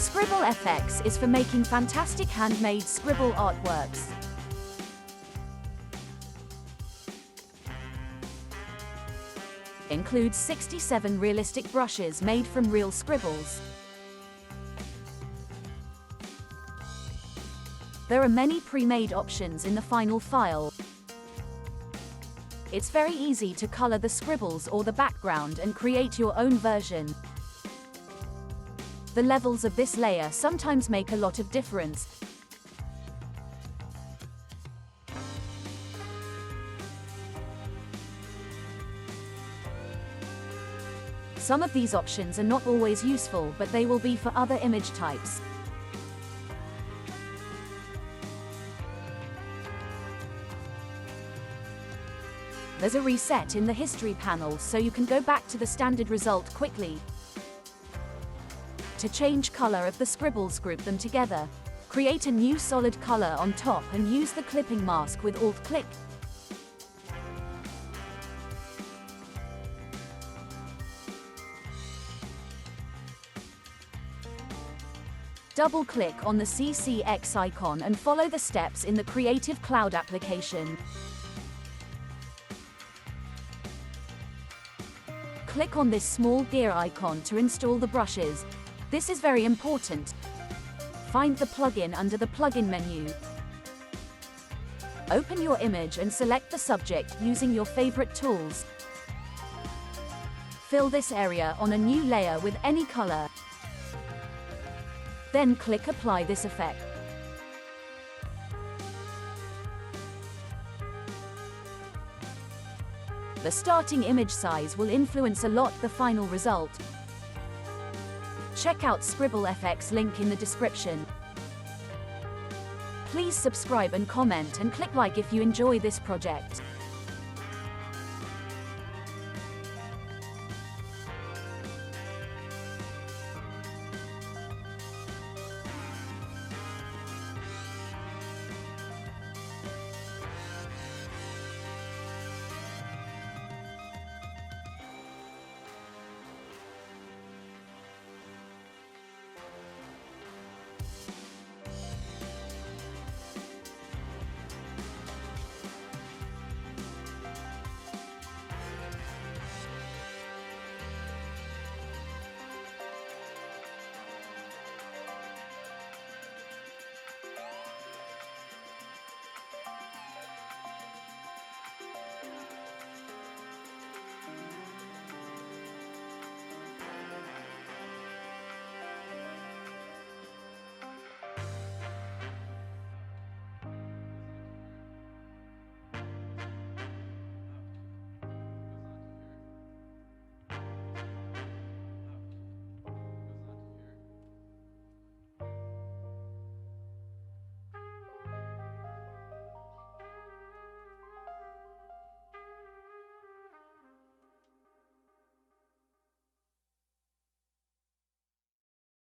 Scribble FX is for making fantastic handmade scribble artworks. Includes 67 realistic brushes made from real scribbles. There are many pre-made options in the final file. It's very easy to color the scribbles or the background and create your own version. The levels of this layer sometimes make a lot of difference. Some of these options are not always useful, but they will be for other image types. There's a reset in the history panel, so you can go back to the standard result quickly. To change color of the scribbles, group them together. Create a new solid color on top and use the clipping mask with Alt-click. Double-click on the CCX icon and follow the steps in the Creative Cloud application. Click on this small gear icon to install the brushes. This is very important. Find the plugin under the plugin menu. Open your image and select the subject using your favorite tools. Fill this area on a new layer with any color. Then click Apply this effect. The starting image size will influence a lot the final result. Check out Scribble FX link in the description. Please subscribe and comment and click like if you enjoy this project.